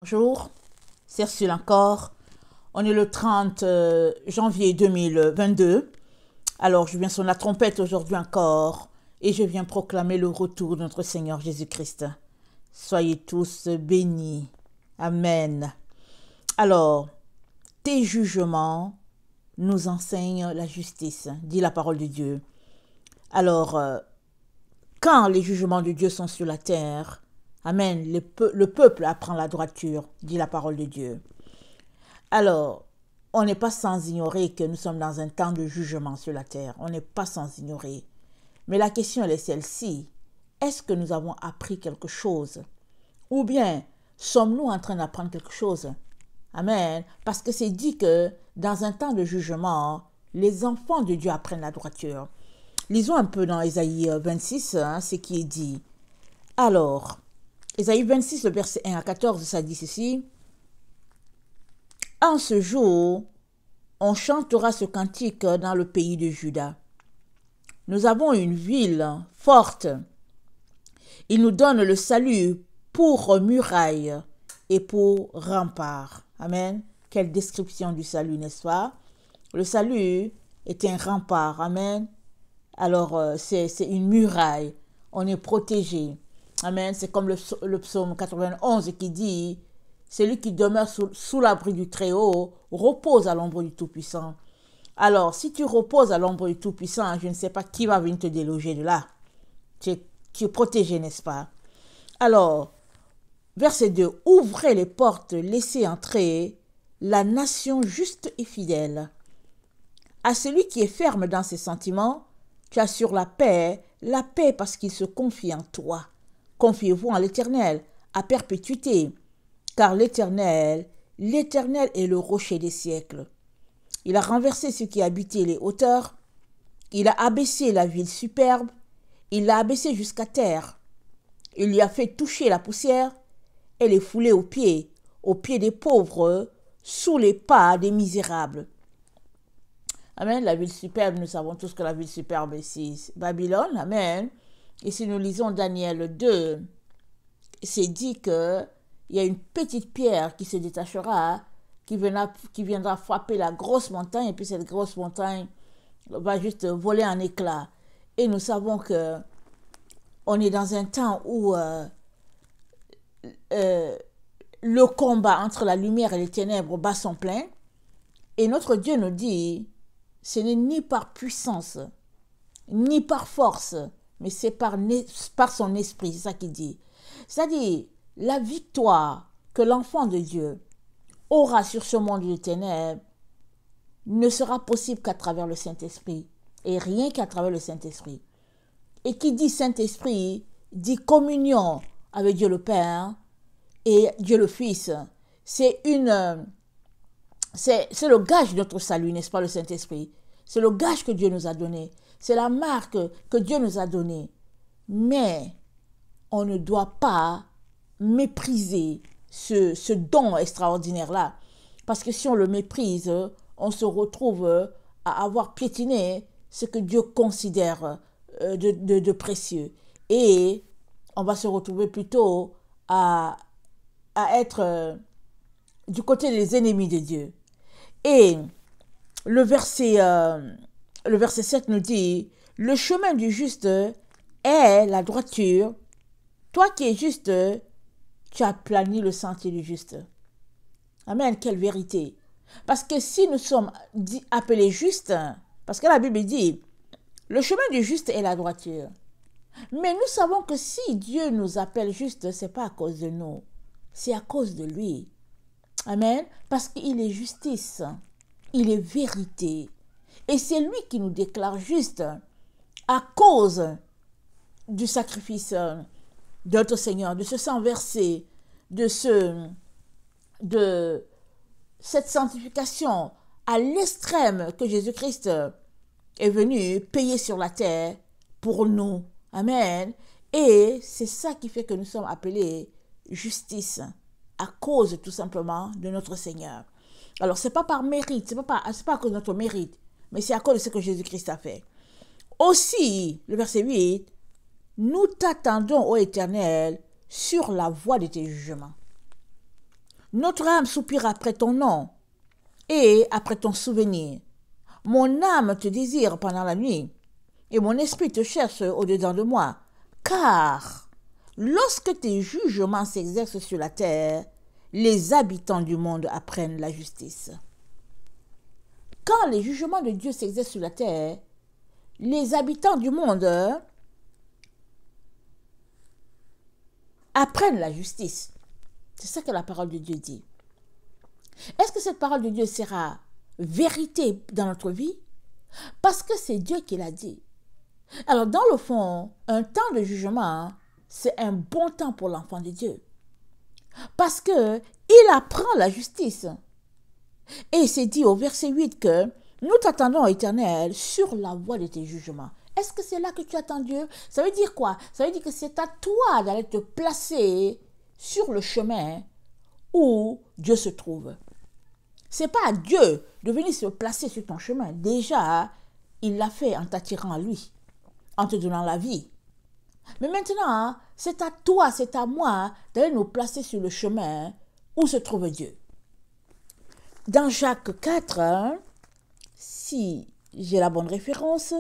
Bonjour, c'est Ursule encore. On est le 30 janvier 2022. Alors, je viens sonner la trompette aujourd'hui encore et je viens proclamer le retour de notre Seigneur Jésus-Christ. Soyez tous bénis. Amen. Alors, tes jugements nous enseignent la justice, dit la parole de Dieu. Alors, quand les jugements de Dieu sont sur la terre, amen, le peuple apprend la droiture, dit la parole de Dieu. Alors, on n'est pas sans ignorer que nous sommes dans un temps de jugement sur la terre. On n'est pas sans ignorer. Mais la question, elle est celle-ci. Est-ce que nous avons appris quelque chose? Ou bien, sommes-nous en train d'apprendre quelque chose? Amen. Parce que c'est dit que dans un temps de jugement, les enfants de Dieu apprennent la droiture. Lisons un peu dans Ésaïe 26, ce qui est dit. Alors, Ésaïe 26, le verset 1 à 14, ça dit ceci. En ce jour, on chantera ce cantique dans le pays de Juda. Nous avons une ville forte. Il nous donne le salut pour muraille et pour rempart. Amen. Quelle description du salut, n'est-ce pas? Le salut est un rempart. Amen. Alors, c'est une muraille. On est protégé. Amen. C'est comme le psaume 91 qui dit « Celui qui demeure sous l'abri du Très-Haut repose à l'ombre du Tout-Puissant. » Alors, si tu reposes à l'ombre du Tout-Puissant, je ne sais pas qui va venir te déloger de là. Tu es protégé, n'est-ce pas? Alors, verset 2. « Ouvrez les portes, laissez entrer la nation juste et fidèle. À celui qui est ferme dans ses sentiments, tu assures la paix parce qu'il se confie en toi. Confiez-vous en l'Éternel, à perpétuité, car l'Éternel est le rocher des siècles. Il a renversé ceux qui habitaient les hauteurs, il a abaissé la ville superbe, il l'a abaissé jusqu'à terre. Il lui a fait toucher la poussière, elle est foulée aux pieds des pauvres, sous les pas des misérables. » Amen. La ville superbe, nous savons tous que la ville superbe c'est Babylone. Amen. Et si nous lisons Daniel 2, c'est dit qu'il y a une petite pierre qui se détachera, qui viendra frapper la grosse montagne, et puis cette grosse montagne va juste voler en éclats. Et nous savons que on est dans un temps où le combat entre la lumière et les ténèbres bat son plein. Et notre Dieu nous dit, ce n'est ni par puissance, ni par force, mais c'est par son esprit, c'est ça qu'il dit. C'est-à-dire, la victoire que l'enfant de Dieu aura sur ce monde de ténèbres ne sera possible qu'à travers le Saint-Esprit, et rien qu'à travers le Saint-Esprit. Et qui dit Saint-Esprit, dit communion avec Dieu le Père et Dieu le Fils. C'est le gage de notre salut, n'est-ce pas, le Saint-Esprit? C'est le gage que Dieu nous a donné. C'est la marque que Dieu nous a donnée. Mais on ne doit pas mépriser ce don extraordinaire-là. Parce que si on le méprise, on se retrouve à avoir piétiné ce que Dieu considère de précieux. Et on va se retrouver plutôt à être du côté des ennemis de Dieu. Et le verset 7 nous dit, « Le chemin du juste est la droiture. Toi qui es juste, tu as plani le sentier du juste. » Amen, quelle vérité. Parce que si nous sommes appelés justes, parce que la Bible dit, le chemin du juste est la droiture. Mais nous savons que si Dieu nous appelle justes, ce n'est pas à cause de nous, c'est à cause de lui. Amen. Parce qu'il est justice, il est vérité. Et c'est lui qui nous déclare juste à cause du sacrifice de notre Seigneur, de ce sang versé, de cette sanctification à l'extrême que Jésus-Christ est venu payer sur la terre pour nous. Amen. Et c'est ça qui fait que nous sommes appelés justice, à cause tout simplement de notre Seigneur. Alors, ce n'est pas par mérite, ce n'est pas à cause de notre mérite, mais c'est à cause de ce que Jésus-Christ a fait. Aussi, le verset 8, nous t'attendons, ô Éternel, sur la voie de tes jugements. Notre âme soupire après ton nom et après ton souvenir. Mon âme te désire pendant la nuit et mon esprit te cherche au-dedans de moi. Car lorsque tes jugements s'exercent sur la terre, les habitants du monde apprennent la justice. Quand les jugements de Dieu s'exercent sur la terre, les habitants du monde apprennent la justice. C'est ça que la parole de Dieu dit. Est-ce que cette parole de Dieu sera vérité dans notre vie? Parce que c'est Dieu qui l'a dit. Alors, dans le fond, un temps de jugement, c'est un bon temps pour l'enfant de Dieu. Parce que il apprend la justice. Et c'est dit au verset 8 que nous t'attendons, Éternel, sur la voie de tes jugements. Est-ce que c'est là que tu attends Dieu? Ça veut dire quoi? Ça veut dire que c'est à toi d'aller te placer sur le chemin où Dieu se trouve. C'est pas à Dieu de venir se placer sur ton chemin. Déjà, il l'a fait en t'attirant à lui, en te donnant la vie. Mais maintenant, c'est à toi, c'est à moi d'aller nous placer sur le chemin où se trouve Dieu. Dans Jacques 4, si j'ai la bonne référence,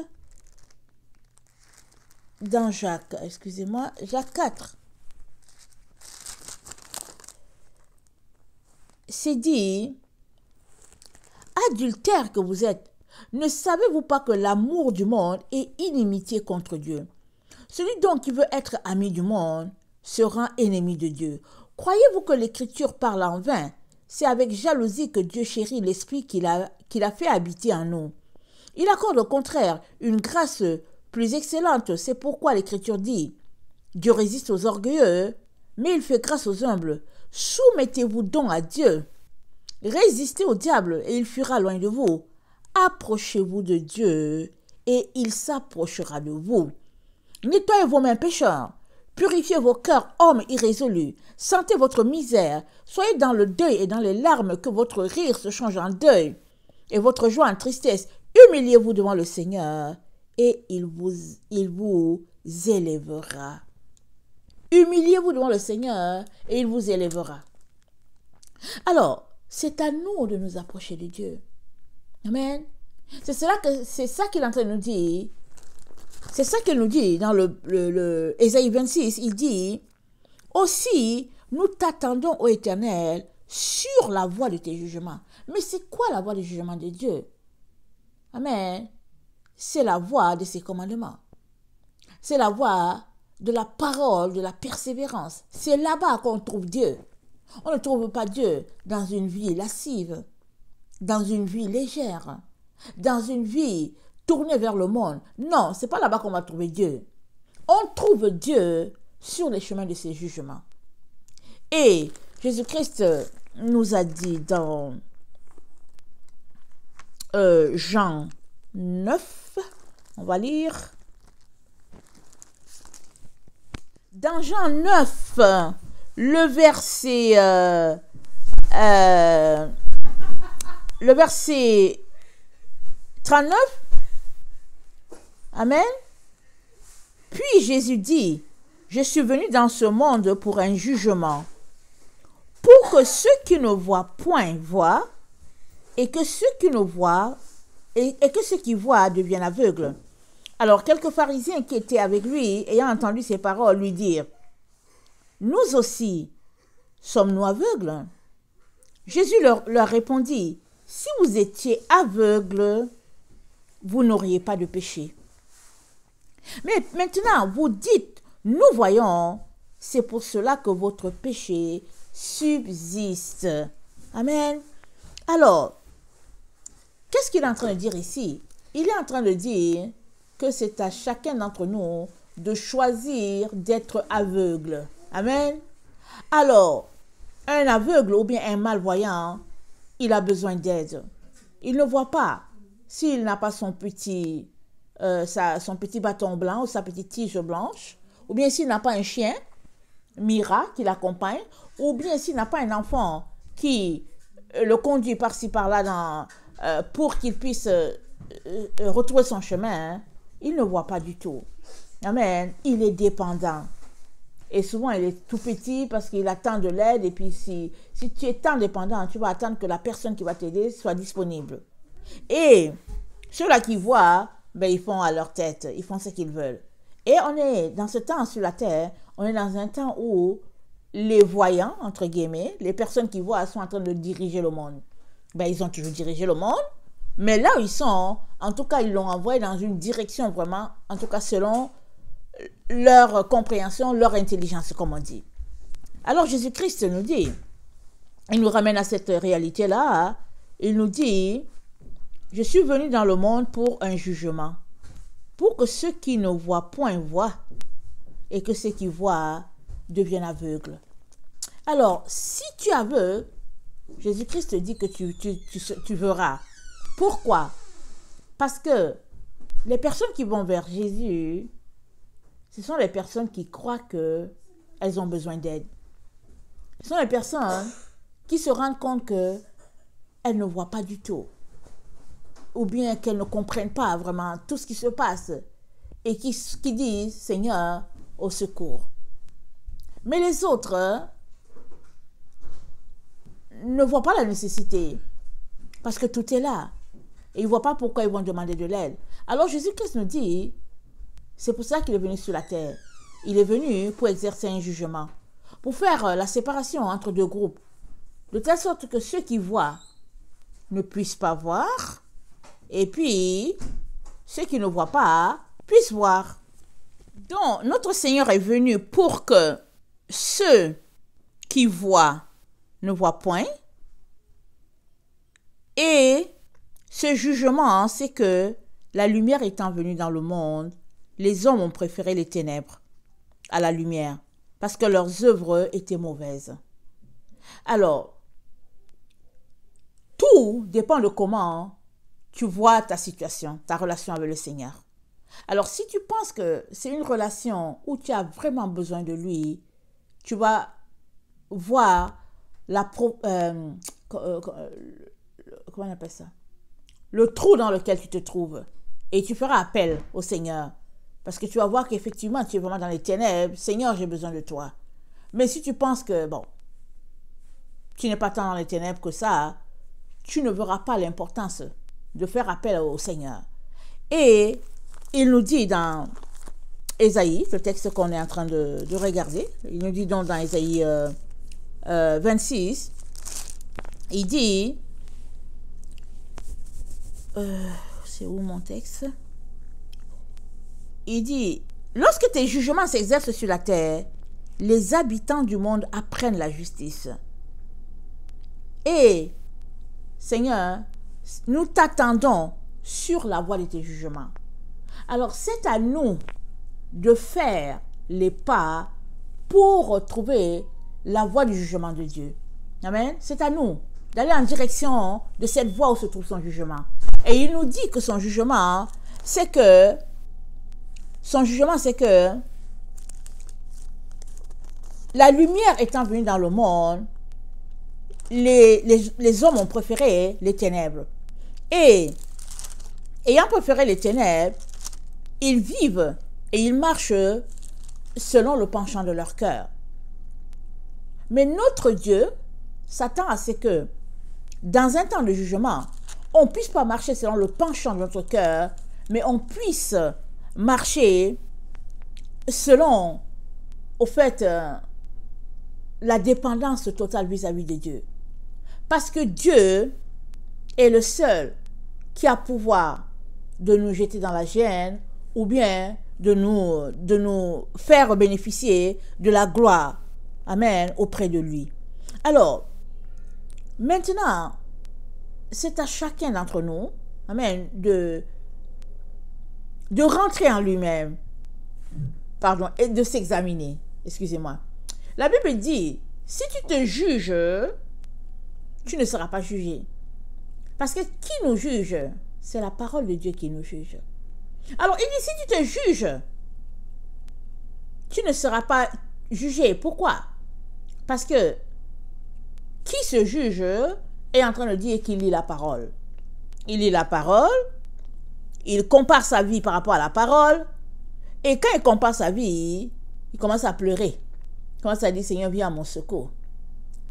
dans Jacques 4, c'est dit, adultères que vous êtes, ne savez-vous pas que l'amour du monde est inimitié contre Dieu? Celui donc qui veut être ami du monde se rend ennemi de Dieu. Croyez-vous que l'Écriture parle en vain? C'est avec jalousie que Dieu chérit l'Esprit qu'il a fait habiter en nous. Il accorde au contraire une grâce plus excellente. C'est pourquoi l'Écriture dit, Dieu résiste aux orgueilleux, mais il fait grâce aux humbles. Soumettez-vous donc à Dieu. Résistez au diable et il fuira loin de vous. Approchez-vous de Dieu et il s'approchera de vous. Nettoyez vos mains pécheurs. Purifiez vos cœurs, hommes irrésolus. Sentez votre misère. Soyez dans le deuil et dans les larmes, que votre rire se change en deuil et votre joie en tristesse. Humiliez-vous devant le Seigneur et il vous élèvera. Humiliez-vous devant le Seigneur et il vous élèvera. Alors, c'est à nous de nous approcher de Dieu. Amen. C'est ça qu'il est en train de nous dire. C'est ça qu'il nous dit dans le Ésaïe 26. Il dit, aussi, nous t'attendons, ô Éternel, sur la voie de tes jugements. Mais c'est quoi la voie du jugement de Dieu? Amen. C'est la voie de ses commandements. C'est la voie de la parole, de la persévérance. C'est là-bas qu'on trouve Dieu. On ne trouve pas Dieu dans une vie lascive, dans une vie légère, dans une vie tournée vers le monde. Non, c'est pas là-bas qu'on va trouver Dieu. On trouve Dieu sur les chemins de ses jugements. Et Jésus-Christ nous a dit dans Jean 9, on va lire. Dans Jean 9, le verset 39. Amen. Puis Jésus dit, je suis venu dans ce monde pour un jugement, pour que ceux qui ne voient point voient, et que ceux qui ne voient, et que ceux qui voient deviennent aveugles. Alors quelques pharisiens qui étaient avec lui, ayant entendu ces paroles, lui dirent, nous aussi, sommes-nous aveugles? Jésus leur répondit, si vous étiez aveugles, vous n'auriez pas de péché. Mais maintenant, vous dites, nous voyons, c'est pour cela que votre péché subsiste. Amen. Alors, qu'est-ce qu'il est en train de dire ici? Il est en train de dire que c'est à chacun d'entre nous de choisir d'être aveugle. Amen. Alors, un aveugle ou bien un malvoyant, il a besoin d'aide. Il ne voit pas. S'il n'a pas son petit bâton blanc ou sa petite tige blanche, ou bien s'il n'a pas un chien, Mira, qui l'accompagne, ou bien s'il n'a pas un enfant qui le conduit par-ci par-là pour qu'il puisse retrouver son chemin, il ne voit pas du tout. Amen. Il est dépendant. Et souvent, il est tout petit parce qu'il attend de l'aide. Et puis, si tu es tant dépendant, tu vas attendre que la personne qui va t'aider soit disponible. Et ceux-là qui voient, ben, ils font à leur tête. Ils font ce qu'ils veulent. Et on est dans ce temps sur la terre, on est dans un temps où les voyants, entre guillemets, les personnes qui voient sont en train de diriger le monde. Ben, ils ont toujours dirigé le monde. Mais là où ils sont, en tout cas, ils l'ont envoyé dans une direction vraiment, en tout cas selon leur compréhension, leur intelligence, comme on dit. Alors Jésus-Christ nous dit, il nous ramène à cette réalité-là, il nous dit, je suis venu dans le monde pour un jugement, pour que ceux qui ne voient point voient, et que ceux qui voient deviennent aveugles. Alors, si tu es aveugle, Jésus-Christ te dit que tu verras. Pourquoi? Parce que les personnes qui vont vers Jésus, ce sont les personnes qui croient qu'elles ont besoin d'aide. Ce sont les personnes qui se rendent compte qu'elles ne voient pas du tout. Ou bien qu'elles ne comprennent pas vraiment tout ce qui se passe. Et qui disent, Seigneur, au secours. Mais les autres ne voient pas la nécessité. Parce que tout est là. Et ils ne voient pas pourquoi ils vont demander de l'aide. Alors Jésus-Christ nous dit, c'est pour ça qu'il est venu sur la terre. Il est venu pour exercer un jugement. Pour faire la séparation entre deux groupes. De telle sorte que ceux qui voient ne puissent pas voir. Et puis, ceux qui ne voient pas puissent voir. Donc, notre Seigneur est venu pour que ceux qui voient ne voient point. Et ce jugement, c'est que la lumière étant venue dans le monde, les hommes ont préféré les ténèbres à la lumière parce que leurs œuvres étaient mauvaises. Alors, tout dépend de comment tu vois ta situation, ta relation avec le Seigneur. Alors, si tu penses que c'est une relation où tu as vraiment besoin de lui, tu vas voir comment on appelle ça? Le trou dans lequel tu te trouves. Et tu feras appel au Seigneur. Parce que tu vas voir qu'effectivement, tu es vraiment dans les ténèbres. Seigneur, j'ai besoin de toi. Mais si tu penses que, bon, tu n'es pas tant dans les ténèbres que ça, tu ne verras pas l'importance de faire appel au Seigneur. Et il nous dit dans Ésaïe, le texte qu'on est en train de regarder, il nous dit donc dans Ésaïe 26, il dit, c'est où mon texte? Il dit, lorsque tes jugements s'exercent sur la terre, les habitants du monde apprennent la justice. Et, Seigneur, nous t'attendons sur la voie de tes jugements. Alors, c'est à nous de faire les pas pour retrouver la voie du jugement de Dieu. Amen. C'est à nous d'aller en direction de cette voie où se trouve son jugement. Et il nous dit que son jugement, c'est que la lumière étant venue dans le monde, les hommes ont préféré les ténèbres. Et ayant préféré les ténèbres, ils vivent et ils marchent selon le penchant de leur cœur. Mais notre Dieu s'attend à ce que, dans un temps de jugement, on ne puisse pas marcher selon le penchant de notre cœur, mais on puisse marcher selon, au fait, la dépendance totale vis-à-vis de Dieu. Parce que Dieu est le seul qui a pouvoir de nous jeter dans la géhenne ou bien de nous faire bénéficier de la gloire, amen, auprès de lui. Alors, maintenant, c'est à chacun d'entre nous, amen, de rentrer en lui-même, pardon, et de s'examiner, excusez-moi. La Bible dit, si tu te juges, tu ne seras pas jugé. Parce que qui nous juge? C'est la parole de Dieu qui nous juge. Alors, il dit, si tu te juges, tu ne seras pas jugé. Pourquoi? Parce que qui se juge est en train de dire qu'il lit la parole. Il lit la parole, il compare sa vie par rapport à la parole, et quand il compare sa vie, il commence à pleurer. Quand ça dit, Seigneur, viens à mon secours.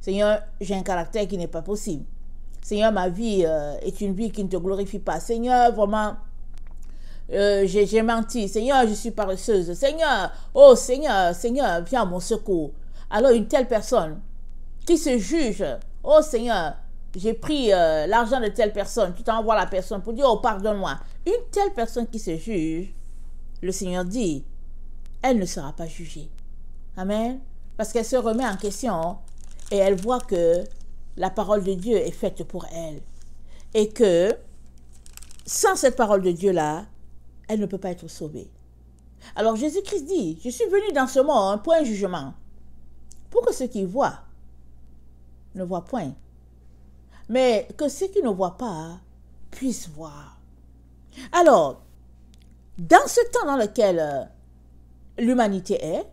Seigneur, j'ai un caractère qui n'est pas possible. Seigneur, ma vie est une vie qui ne te glorifie pas. Seigneur, vraiment, j'ai menti. Seigneur, je suis paresseuse. Seigneur, oh Seigneur, Seigneur, viens à mon secours. Alors une telle personne qui se juge, oh Seigneur, j'ai pris l'argent de telle personne, tu t'envoies la personne pour dire, oh pardonne-moi. Une telle personne qui se juge, le Seigneur dit, elle ne sera pas jugée. Amen. Parce qu'elle se remet en question et elle voit que la parole de Dieu est faite pour elle. Et que sans cette parole de Dieu-là, elle ne peut pas être sauvée. Alors Jésus-Christ dit, je suis venu dans ce monde pour un jugement, pour que ceux qui voient ne voient point, mais que ceux qui ne voient pas puissent voir. Alors, dans ce temps dans lequel l'humanité est,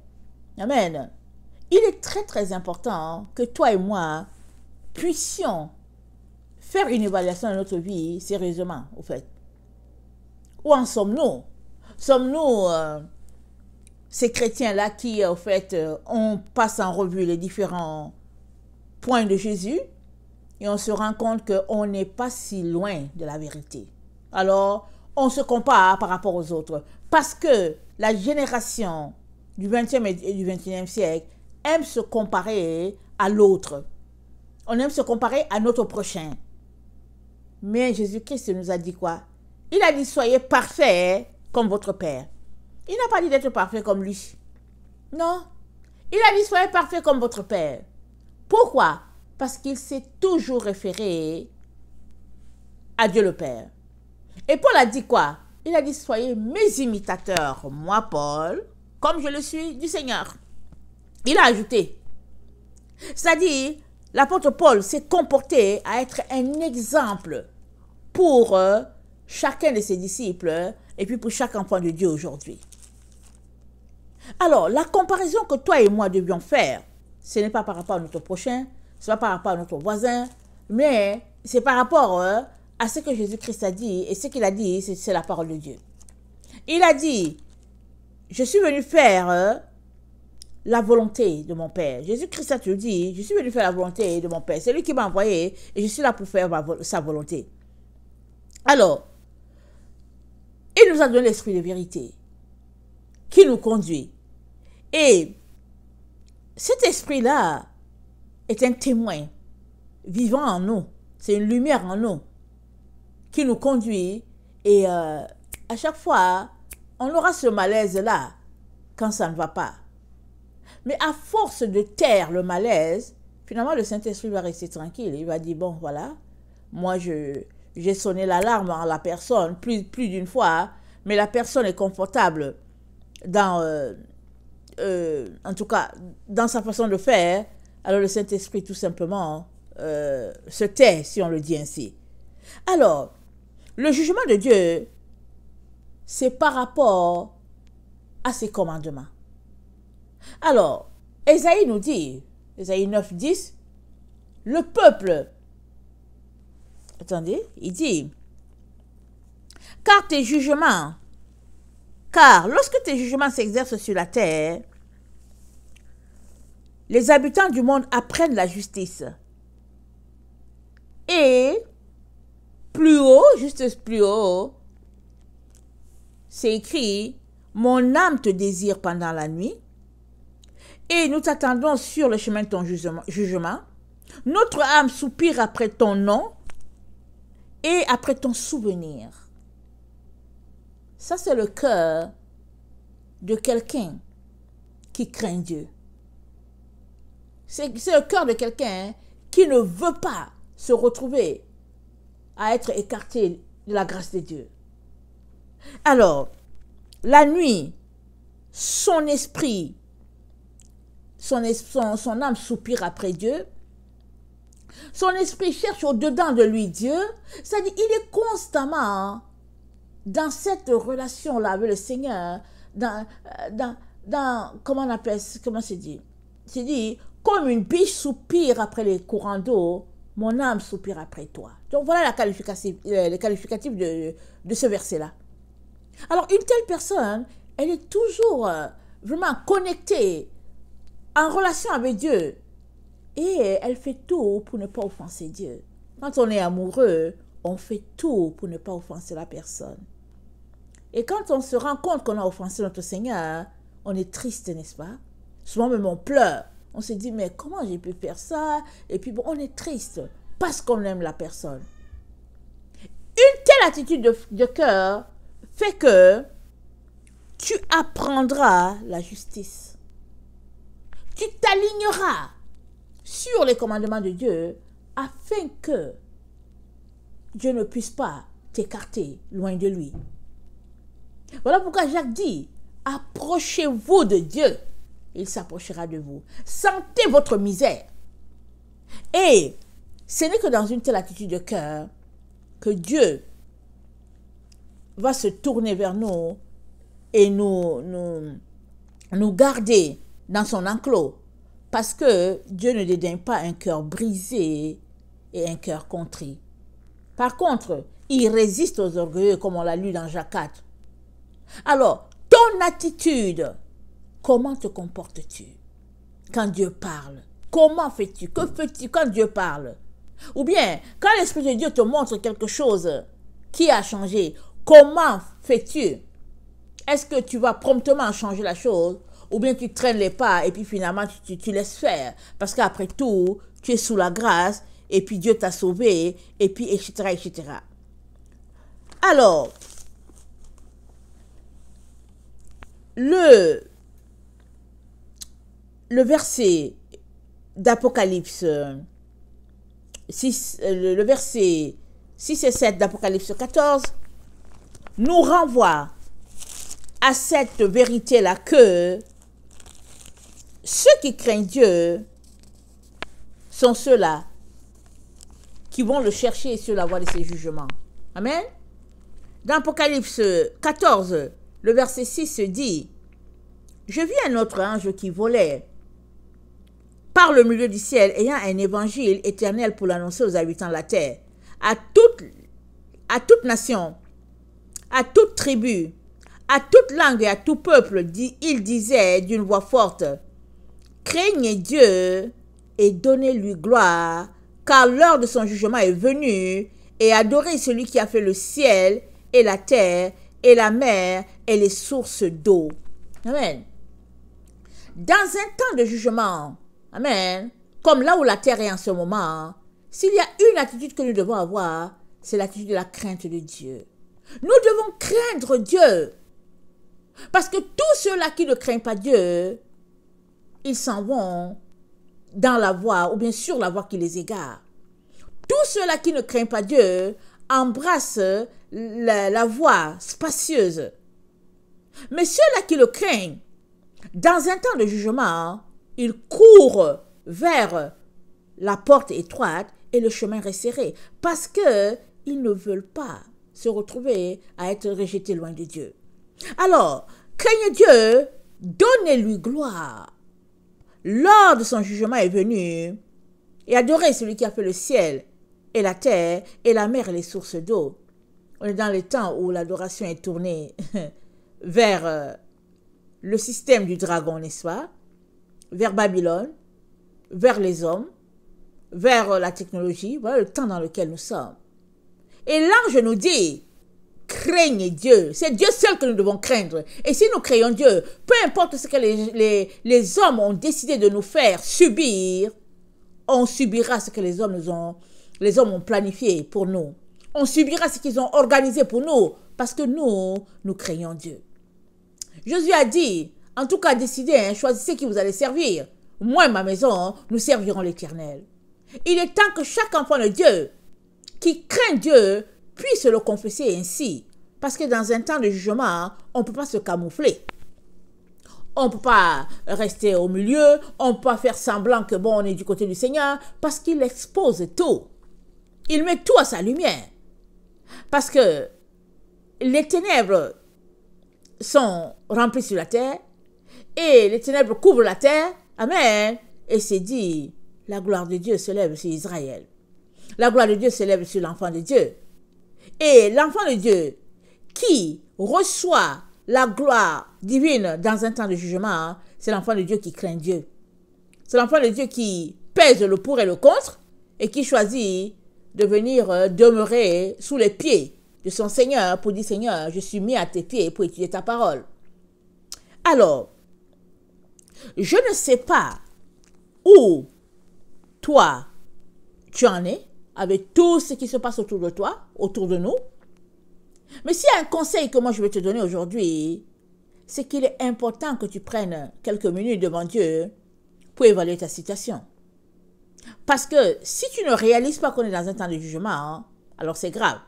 amen, il est très très important que toi et moi puissions faire une évaluation de notre vie sérieusement, au fait. Où en sommes-nous? Sommes-nous ces chrétiens-là qui, au fait, on passe en revue les différents points de Jésus et on se rend compte qu'on n'est pas si loin de la vérité. Alors, on se compare par rapport aux autres parce que la génération du 20e et du 21e siècle aime se comparer à l'autre. On aime se comparer à notre prochain. Mais Jésus-Christ nous a dit quoi? Il a dit, soyez parfaits comme votre Père. Il n'a pas dit d'être parfait comme lui. Non. Il a dit, soyez parfaits comme votre Père. Pourquoi? Parce qu'il s'est toujours référé à Dieu le Père. Et Paul a dit quoi? Il a dit, soyez mes imitateurs, moi Paul, comme je le suis du Seigneur. Il a ajouté. C'est-à-dire, l'apôtre Paul s'est comporté à être un exemple pour chacun de ses disciples et puis pour chaque enfant de Dieu aujourd'hui. Alors, la comparaison que toi et moi devions faire, ce n'est pas par rapport à notre prochain, ce n'est pas par rapport à notre voisin, mais c'est par rapport à ce que Jésus-Christ a dit, et ce qu'il a dit, c'est la parole de Dieu. Il a dit, je suis venu faire la volonté de mon Père. Jésus-Christ a toujours dit, je suis venu faire la volonté de mon Père. C'est lui qui m'a envoyé et je suis là pour faire sa volonté. Alors, il nous a donné l'esprit de vérité qui nous conduit. Et cet esprit-là est un témoin vivant en nous. C'est une lumière en nous qui nous conduit. Et à chaque fois, on aura ce malaise-là quand ça ne va pas. Mais à force de taire le malaise, finalement, le Saint-Esprit va rester tranquille. Il va dire, bon, voilà, moi, j'ai sonné l'alarme à la personne plus d'une fois, mais la personne est confortable dans, en tout cas, dans sa façon de faire. Alors le Saint-Esprit, tout simplement, se tait, si on le dit ainsi. Alors, le jugement de Dieu, c'est par rapport à ses commandements. Alors, Ésaïe nous dit, Ésaïe 9, 10, le peuple, attendez, il dit, car lorsque tes jugements s'exercent sur la terre, les habitants du monde apprennent la justice. Et plus haut, juste plus haut, c'est écrit, mon âme te désire pendant la nuit, et nous t'attendons sur le chemin de ton jugement. Notre âme soupire après ton nom et après ton souvenir. Ça, c'est le cœur de quelqu'un qui craint Dieu. C'est le cœur de quelqu'un qui ne veut pas se retrouver à être écarté de la grâce de Dieu. Alors, la nuit, son esprit, son âme soupire après Dieu. Son esprit cherche au-dedans de lui Dieu. C'est-à-dire, il est constamment dans cette relation-là avec le Seigneur. Comment on appelle, comment c'est dit? C'est dit, comme une biche soupire après les courants d'eau, mon âme soupire après toi. Donc voilà le qualificatif de ce verset-là. Alors, une telle personne, elle est toujours vraiment connectée en relation avec Dieu. Et elle fait tout pour ne pas offenser Dieu. Quand on est amoureux, on fait tout pour ne pas offenser la personne. Et quand on se rend compte qu'on a offensé notre Seigneur, on est triste, n'est-ce pas? Souvent même on pleure. On se dit, mais comment j'ai pu faire ça? Et puis bon, on est triste parce qu'on aime la personne. Une telle attitude de cœur fait que tu apprendras la justice. Tu t'aligneras sur les commandements de Dieu afin que Dieu ne puisse pas t'écarter loin de lui. Voilà pourquoi Jacques dit, approchez-vous de Dieu, il s'approchera de vous. Sentez votre misère. Et ce n'est que dans une telle attitude de cœur que Dieu va se tourner vers nous et nous garder dans son enclos. Parce que Dieu ne dédaigne pas un cœur brisé et un cœur contrit. Par contre, il résiste aux orgueilleux, comme on l'a lu dans Jacques 4. Alors, ton attitude, comment te comportes-tu quand Dieu parle? Comment fais-tu? Que fais-tu quand Dieu parle? Ou bien, quand l'Esprit de Dieu te montre quelque chose qui a changé, comment fais-tu? Est-ce que tu vas promptement changer la chose? Ou bien tu traînes les pas et puis finalement tu laisses faire? Parce qu'après tout, tu es sous la grâce et puis Dieu t'a sauvé et puis etc. etc. Alors, le verset d'Apocalypse 6, le verset 6 et 7 d'Apocalypse 14 nous renvoie à cette vérité-là que ceux qui craignent Dieu sont ceux-là qui vont le chercher sur la voie de ses jugements. Amen. Dans Apocalypse 14, le verset 6 dit, « Je vis un autre ange qui volait par le milieu du ciel, ayant un évangile éternel pour l'annoncer aux habitants de la terre, à toute nation, à toute tribu, à toute langue et à tout peuple, il disait d'une voix forte, « Craignez Dieu et donnez-lui gloire, car l'heure de son jugement est venue, et adorez celui qui a fait le ciel et la terre et la mer et les sources d'eau. » Amen. Dans un temps de jugement, amen, comme là où la terre est en ce moment, s'il y a une attitude que nous devons avoir, c'est l'attitude de la crainte de Dieu. Nous devons craindre Dieu. Parce que tous ceux-là qui ne craignent pas Dieu, ils s'en vont dans la voie ou bien sur la voie qui les égare. Tous ceux-là qui ne craignent pas Dieu embrassent la voie spacieuse. Mais ceux-là qui le craignent, dans un temps de jugement, ils courent vers la porte étroite et le chemin resserré parce qu'ils ne veulent pas se retrouver à être rejetés loin de Dieu. Alors, craignez Dieu, donnez-lui gloire. L'heure de son jugement est venue et adorez celui qui a fait le ciel et la terre et la mer et les sources d'eau. On est dans les temps où l'adoration est tournée vers le système du dragon, n'est-ce pas? Vers Babylone, vers les hommes, vers la technologie. Voilà le temps dans lequel nous sommes. Et l'ange nous dit, craignez Dieu. C'est Dieu seul que nous devons craindre. Et si nous craignons Dieu, peu importe ce que les hommes ont décidé de nous faire subir, on subira ce que les hommes ont planifié pour nous. On subira ce qu'ils ont organisé pour nous parce que nous craignons Dieu. Jésus a dit, en tout cas décidez, choisissez qui vous allez servir. Moi et ma maison, nous servirons l'Éternel. Il est temps que chaque enfant de Dieu qui craint Dieu puisse le confesser ainsi. Parce que dans un temps de jugement, on ne peut pas se camoufler. On ne peut pas rester au milieu. On ne peut pas faire semblant que bon, on est du côté du Seigneur. Parce qu'il expose tout. Il met tout à sa lumière. Parce que les ténèbres sont remplies sur la terre. Et les ténèbres couvrent la terre. Amen. Et c'est dit, la gloire de Dieu se lève sur Israël. La gloire de Dieu se lève sur l'enfant de Dieu. Et l'enfant de Dieu qui reçoit la gloire divine dans un temps de jugement, c'est l'enfant de Dieu qui craint Dieu. C'est l'enfant de Dieu qui pèse le pour et le contre et qui choisit de venir demeurer sous les pieds de son Seigneur pour dire, Seigneur, je suis mis à tes pieds pour étudier ta parole. Alors, je ne sais pas où toi, tu en es avec tout ce qui se passe autour de toi, autour de nous. Mais s'il y a un conseil que moi je vais te donner aujourd'hui, c'est qu'il est important que tu prennes quelques minutes devant Dieu pour évaluer ta situation. Parce que si tu ne réalises pas qu'on est dans un temps de jugement, alors c'est grave.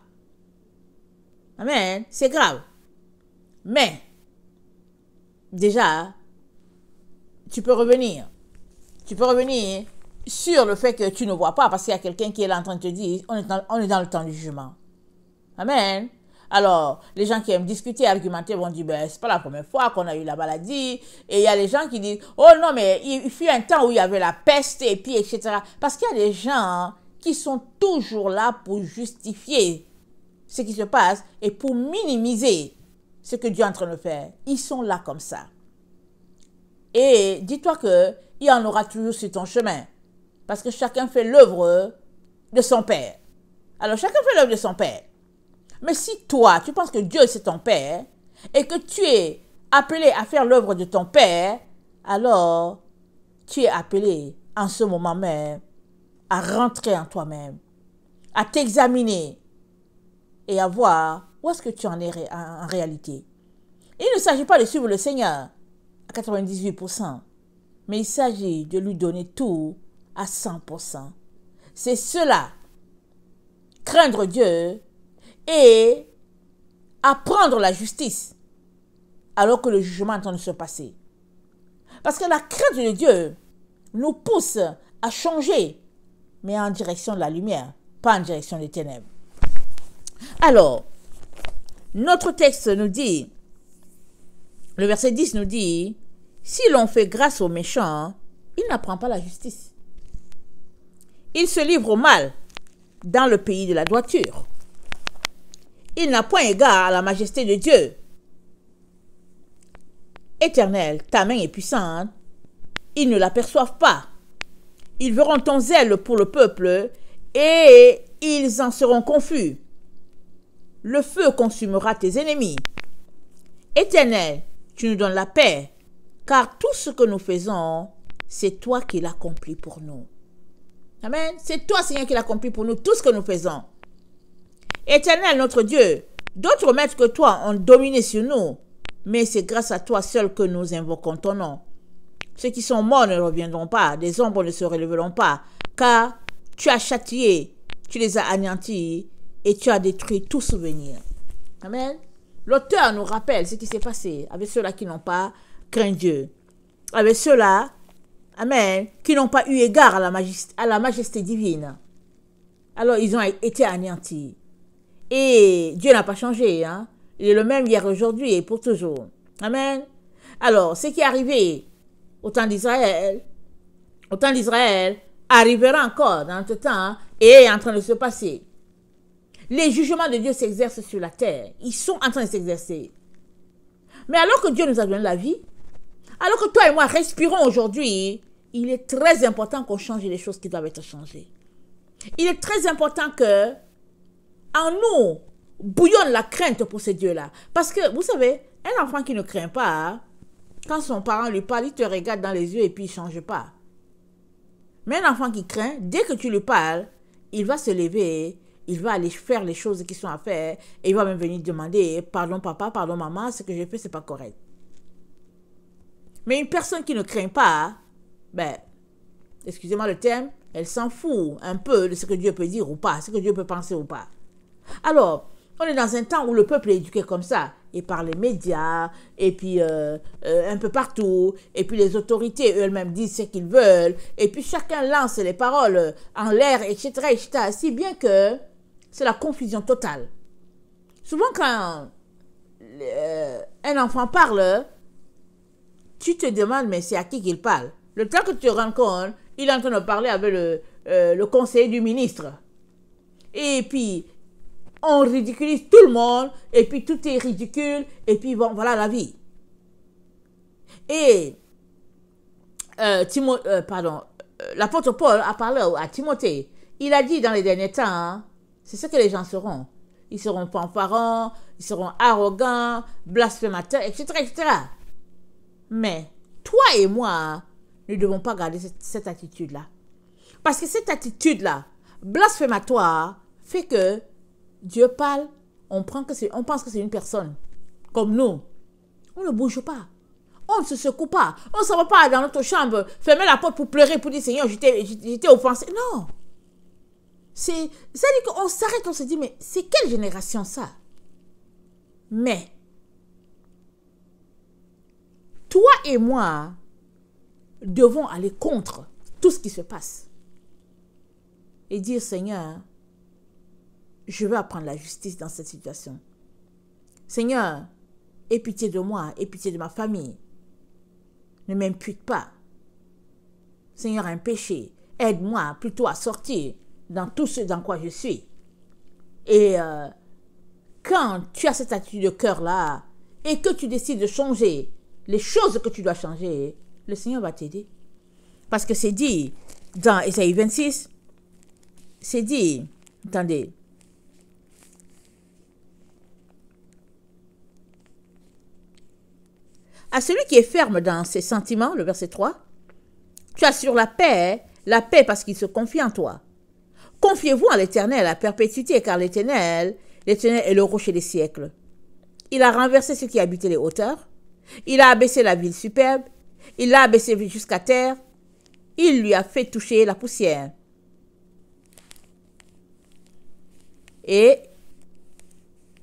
Amen, c'est grave. Mais, déjà, tu peux revenir. Tu peux revenir sur le fait que tu ne vois pas parce qu'il y a quelqu'un qui est là en train de te dire on est dans le temps du jugement. Amen. Alors, les gens qui aiment discuter, argumenter vont dire ben, c'est pas la première fois qu'on a eu la maladie. Et il y a les gens qui disent oh non, mais il fut un temps où il y avait la peste et puis etc. Parce qu'il y a des gens qui sont toujours là pour justifier ce qui se passe et pour minimiser ce que Dieu est en train de faire. Ils sont là comme ça. Et dis-toi qu'il y en aura toujours sur ton chemin. Parce que chacun fait l'œuvre de son Père. Alors, chacun fait l'œuvre de son Père. Mais si toi, tu penses que Dieu c'est ton Père, et que tu es appelé à faire l'œuvre de ton Père, alors tu es appelé en ce moment même à rentrer en toi-même, à t'examiner et à voir où est-ce que tu en es en réalité. Il ne s'agit pas de suivre le Seigneur à 98%, mais il s'agit de lui donner tout à 100%. C'est cela, craindre Dieu et apprendre la justice alors que le jugement est en train de se passer. Parce que la crainte de Dieu nous pousse à changer, mais en direction de la lumière, pas en direction des ténèbres. Alors, notre texte nous dit, le verset 10 nous dit, si l'on fait grâce aux méchants, il n'apprend pas la justice. Il se livre au mal dans le pays de la droiture. Il n'a point égard à la majesté de Dieu. Éternel, ta main est puissante. Ils ne l'aperçoivent pas. Ils verront ton zèle pour le peuple et ils en seront confus. Le feu consumera tes ennemis. Éternel, tu nous donnes la paix, car tout ce que nous faisons, c'est toi qui l'accomplis pour nous. Amen. C'est toi, Seigneur, qui l'accomplis pour nous, tout ce que nous faisons. Éternel, notre Dieu, d'autres maîtres que toi ont dominé sur nous, mais c'est grâce à toi seul que nous invoquons ton nom. Ceux qui sont morts ne reviendront pas, des ombres ne se relèveront pas, car tu as châtié, tu les as anéantis et tu as détruit tout souvenir. Amen. L'auteur nous rappelle ce qui s'est passé avec ceux-là qui n'ont pas craint Dieu, avec ceux-là, amen, qui n'ont pas eu égard à la majesté divine. Alors ils ont été anéantis. Et Dieu n'a pas changé, hein. Il est le même hier, aujourd'hui et pour toujours. Amen. Alors, ce qui est arrivé au temps d'Israël arrivera encore dans notre temps et est en train de se passer. Les jugements de Dieu s'exercent sur la terre. Ils sont en train de s'exercer. Mais alors que Dieu nous a donné la vie, alors que toi et moi respirons aujourd'hui, il est très important qu'on change les choses qui doivent être changées. Il est très important que en nous bouillonne la crainte pour ce Dieu-là. Parce que, vous savez, un enfant qui ne craint pas, quand son parent lui parle, il te regarde dans les yeux et puis il ne change pas. Mais un enfant qui craint, dès que tu lui parles, il va se lever, il va aller faire les choses qui sont à faire et il va même venir demander « Pardon papa, pardon maman, ce que j'ai fait, ce n'est pas correct. » Mais une personne qui ne craint pas, excusez-moi le terme, elle s'en fout un peu de ce que Dieu peut dire ou pas, ce que Dieu peut penser ou pas. Alors, on est dans un temps où le peuple est éduqué comme ça, et par les médias, et puis un peu partout, et puis les autorités eux-mêmes disent ce qu'ils veulent, et puis chacun lance les paroles en l'air, etc., etc., si bien que c'est la confusion totale. Souvent quand un enfant parle, tu te demandes, mais c'est à qui qu'il parle? Le temps que tu te rends compte, il est en train de parler avec le conseiller du ministre. Et puis, on ridiculise tout le monde, et puis tout est ridicule, et puis bon, voilà la vie. Et l'apôtre Paul a parlé à Timothée. Il a dit dans les derniers temps, hein, c'est ce que les gens seront. Ils seront fanfarons, ils seront arrogants, blasphémateurs, etc., etc. Mais toi et moi, ne devons pas garder cette attitude-là. Parce que cette attitude-là, blasphématoire, fait que Dieu parle, on pense que c'est une personne comme nous. On ne bouge pas. On ne se secoue pas. On ne s'en va pas dans notre chambre, fermer la porte pour pleurer, pour dire Seigneur, j'étais offensé. Non. C'est-à-dire qu'on s'arrête, on se dit, mais c'est quelle génération ça? Mais, toi et moi devons aller contre tout ce qui se passe. Et dire, Seigneur, je veux apprendre la justice dans cette situation. Seigneur, aie pitié de moi, aie pitié de ma famille. Ne m'impute pas. Seigneur, un péché. Aide-moi plutôt à sortir dans tout ce dans quoi je suis. Et quand tu as cette attitude de cœur-là et que tu décides de changer les choses que tu dois changer, le Seigneur va t'aider. Parce que c'est dit dans Ésaïe 26, c'est dit, attendez, à celui qui est ferme dans ses sentiments, le verset 3, tu assures la paix parce qu'il se confie en toi. Confiez-vous en l'Éternel à perpétuité, car l'Éternel est le rocher des siècles. Il a renversé ceux qui habitaient les hauteurs. Il a abaissé la ville superbe. Il l'a abaissé jusqu'à terre. Il lui a fait toucher la poussière. Et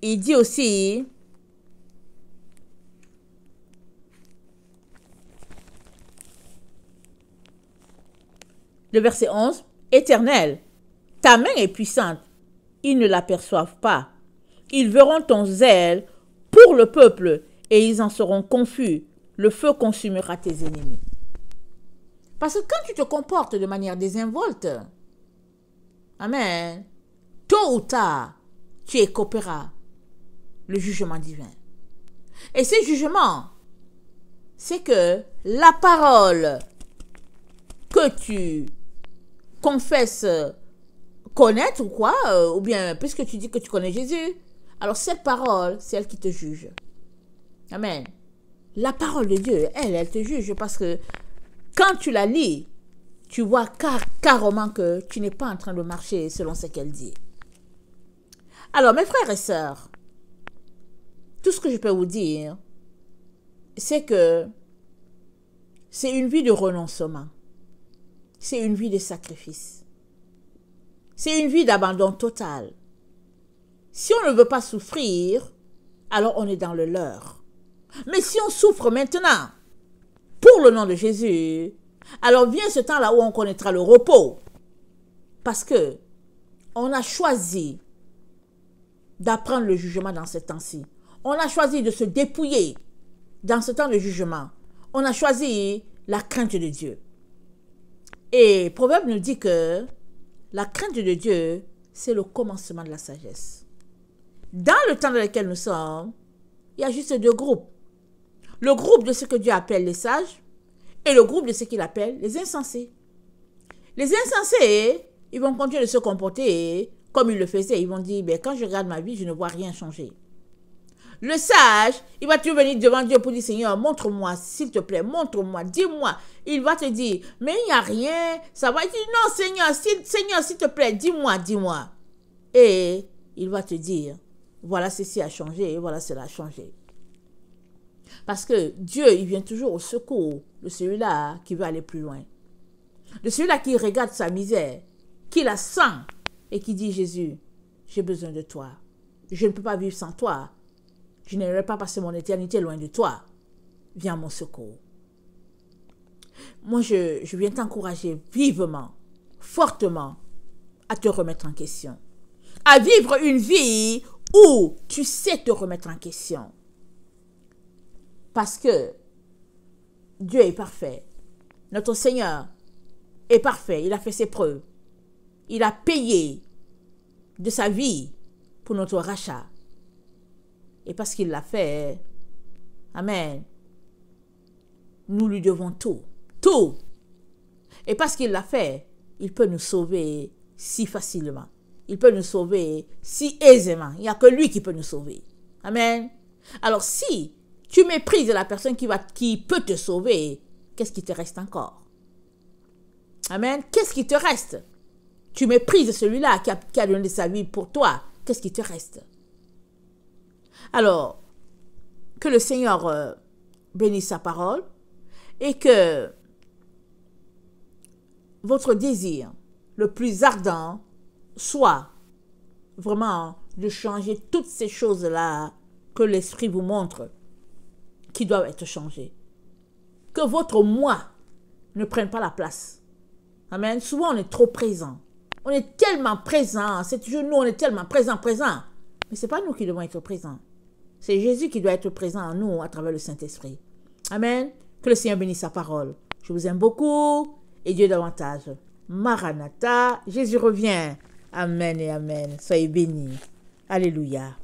il dit aussi, le verset 11, Éternel, ta main est puissante, ils ne l'aperçoivent pas. Ils verront ton zèle pour le peuple et ils en seront confus. Le feu consumera tes ennemis. Parce que quand tu te comportes de manière désinvolte, amen, tôt ou tard, tu écoperas le jugement divin. Et ce jugement, c'est que la parole que tu confesses connaître ou quoi, ou bien puisque tu dis que tu connais Jésus, alors cette parole, c'est elle qui te juge. Amen. La parole de Dieu, elle te juge parce que quand tu la lis, tu vois carrément que tu n'es pas en train de marcher selon ce qu'elle dit. Alors, mes frères et sœurs, tout ce que je peux vous dire, c'est que c'est une vie de renoncement. C'est une vie de sacrifice. C'est une vie d'abandon total. Si on ne veut pas souffrir, alors on est dans le leurre. Mais si on souffre maintenant, pour le nom de Jésus, alors vient ce temps-là où on connaîtra le repos. Parce que on a choisi d'apprendre le jugement dans ce temps-ci. On a choisi de se dépouiller dans ce temps de jugement. On a choisi la crainte de Dieu. Et Proverbe nous dit que la crainte de Dieu, c'est le commencement de la sagesse. Dans le temps dans lequel nous sommes, il y a juste deux groupes. Le groupe de ceux que Dieu appelle les sages et le groupe de ceux qu'il appelle les insensés. Les insensés, ils vont continuer de se comporter comme ils le faisaient. Ils vont dire, ben, quand je regarde ma vie, je ne vois rien changer. Le sage, il va toujours venir devant Dieu pour dire, Seigneur, montre-moi, s'il te plaît, montre-moi, dis-moi. Il va te dire, mais il n'y a rien, ça va. Il dit, non, Seigneur, s'il te plaît, dis-moi, dis-moi. Et il va te dire, voilà ceci a changé, voilà cela a changé. Parce que Dieu, il vient toujours au secours de celui-là qui veut aller plus loin. De celui-là qui regarde sa misère, qui la sent et qui dit, Jésus, j'ai besoin de toi. Je ne peux pas vivre sans toi. Je n'aimerais pas passer mon éternité loin de toi. Viens à mon secours. Moi, je viens t'encourager vivement, fortement, à te remettre en question. À vivre une vie où tu sais te remettre en question. Parce que Dieu est parfait. Notre Seigneur est parfait. Il a fait ses preuves. Il a payé de sa vie pour notre rachat. Et parce qu'il l'a fait, amen, nous lui devons tout. Tout. Et parce qu'il l'a fait, il peut nous sauver si facilement. Il peut nous sauver si aisément. Il n'y a que lui qui peut nous sauver. Amen. Alors si tu méprises la personne qui peut te sauver, qu'est-ce qui te reste encore? Amen. Qu'est-ce qui te reste? Tu méprises celui-là qui a donné sa vie pour toi. Qu'est-ce qui te reste? Alors, que le Seigneur bénisse sa parole et que votre désir le plus ardent soit vraiment de changer toutes ces choses-là que l'Esprit vous montre qui doivent être changées. Que votre moi ne prenne pas la place. Amen. Souvent, on est trop présent. On est tellement présent. C'est toujours nous, on est tellement présent. Mais ce n'est pas nous qui devons être présents. C'est Jésus qui doit être présent en nous à travers le Saint-Esprit. Amen. Que le Seigneur bénisse sa parole. Je vous aime beaucoup et Dieu davantage. Maranatha, Jésus revient. Amen et amen. Soyez bénis. Alléluia.